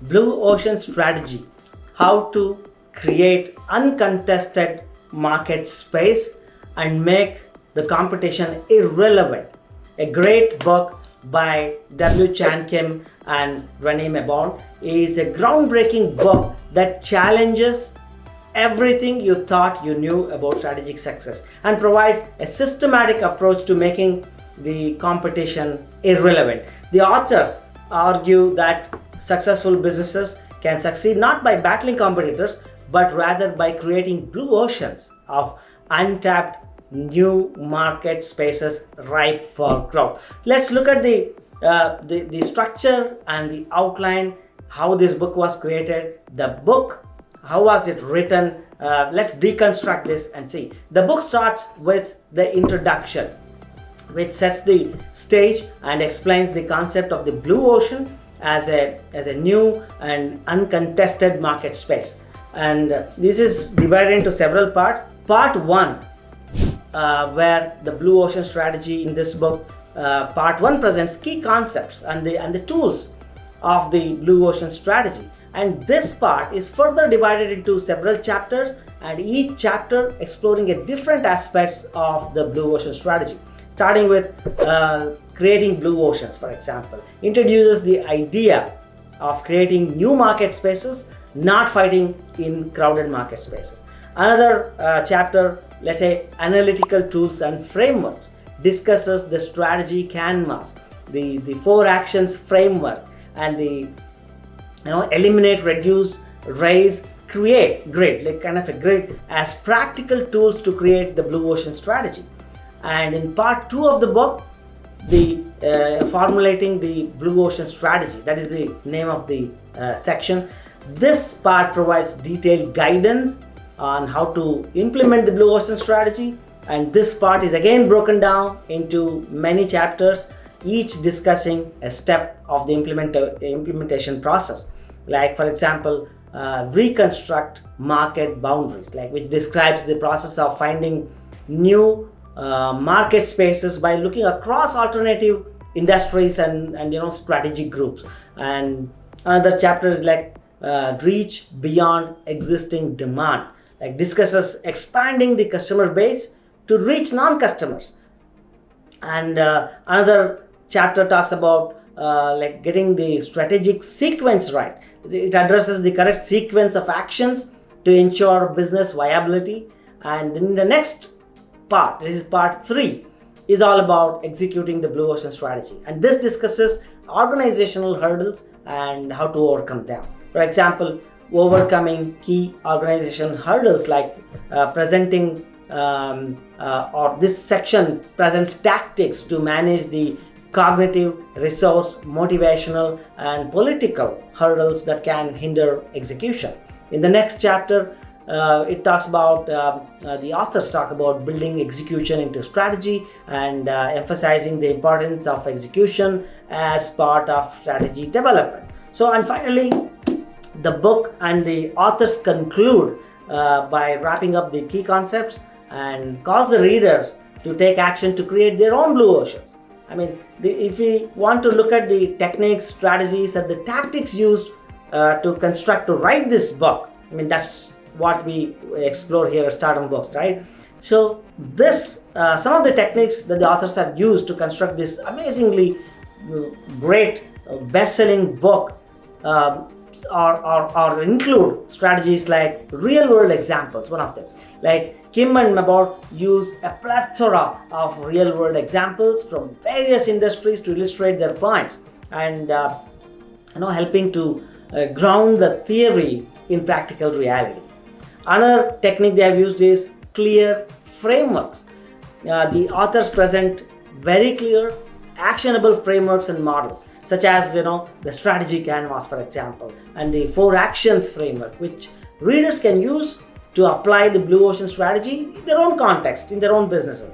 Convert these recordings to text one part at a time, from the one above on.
Blue Ocean Strategy: How to Create Uncontested Market Space and Make the Competition Irrelevant. A great book by W. Chan Kim and Renée Mauborgne is a groundbreaking book that challenges everything you thought you knew about strategic success and provides a systematic approach to making the competition irrelevant. The authors argue that successful businesses can succeed not by battling competitors but rather by creating blue oceans of untapped new market spaces ripe for growth. Let's look at the structure and the outline, how this book was created, the book, how was it written. Let's deconstruct this and see. The book starts with the introduction, which sets the stage and explains the concept of the blue ocean as a new and uncontested market space. And this is divided into several parts. Part 1, where the blue ocean strategy in this book, part 1 presents key concepts and the tools of the blue ocean strategy. And this part is further divided into several chapters, and each chapter exploring a different aspects of the blue ocean strategy. Starting with creating blue oceans, for example, introduces the idea of creating new market spaces, not fighting in crowded market spaces. Another chapter, let's say analytical tools and frameworks, discusses the strategy canvas, the 4 actions framework, and the eliminate, reduce, raise, create grid, like kind of a grid, as practical tools to create the blue ocean strategy. And in part 2 of the book, the formulating the blue ocean strategy, that is the name of the section. This part provides detailed guidance on how to implement the blue ocean strategy, and this part is again broken down into many chapters, each discussing a step of the implementation process. Like, for example, reconstruct market boundaries, like which describes the process of finding new market spaces by looking across alternative industries and strategic groups. And another chapter is like reach beyond existing demand, like discusses expanding the customer base to reach non-customers. And another chapter talks about like getting the strategic sequence right. It addresses the correct sequence of actions to ensure business viability. And then the next part, this is part 3, is all about executing the blue ocean strategy, and this discusses organizational hurdles and how to overcome them. For example, overcoming key organizational hurdles, like presenting or this section presents tactics to manage the cognitive, resource, motivational, and political hurdles that can hinder execution. In the next chapter, it talks about the authors talk about building execution into strategy and emphasizing the importance of execution as part of strategy development. So, and finally, the book and the authors conclude by wrapping up the key concepts and calls the readers to take action to create their own blue oceans. I mean, if we want to look at the techniques, strategies, and the tactics used to write this book, I mean, that's what we explore here at Stardom Books, right? So this, some of the techniques that the authors have used to construct this amazingly great best-selling book or include strategies like real-world examples. One of them, like Kim and Mauborgne, use a plethora of real-world examples from various industries to illustrate their points and helping to ground the theory in practical reality. Another technique they have used is clear frameworks. The authors present very clear, actionable frameworks and models, such as the strategy canvas, for example, and the 4 actions framework, which readers can use to apply the blue ocean strategy in their own context, in their own businesses.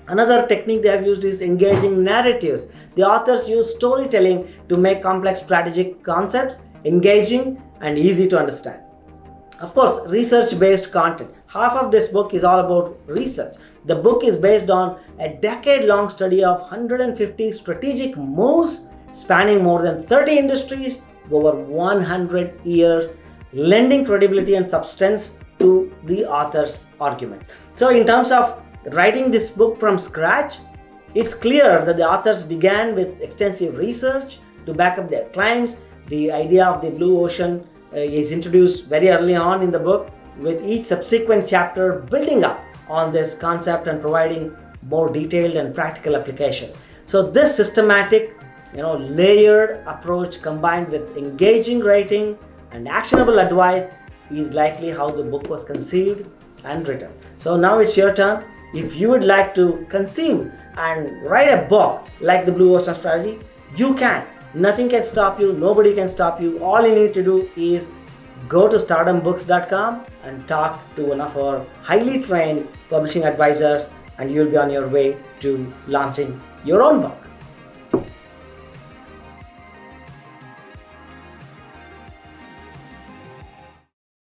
Another technique they have used is engaging narratives. The authors use storytelling to make complex strategic concepts engaging and easy to understand. Of course, research-based content. Half of this book is all about research. The book is based on a decade-long study of 150 strategic moves spanning more than 30 industries over 100 years, lending credibility and substance to the author's arguments. So in terms of writing this book from scratch, it's clear that the authors began with extensive research to back up their claims. The idea of the blue ocean is introduced very early on in the book, with each subsequent chapter building up on this concept and providing more detailed and practical application. So this systematic, layered approach combined with engaging writing and actionable advice is likely how the book was conceived and written. So now it's your turn. If you would like to conceive and write a book like the Blue Ocean Strategy, you can. Nothing can stop you. Nobody can stop you. All you need to do is go to stardombooks.com and talk to one of our highly trained publishing advisors, and you'll be on your way to launching your own book.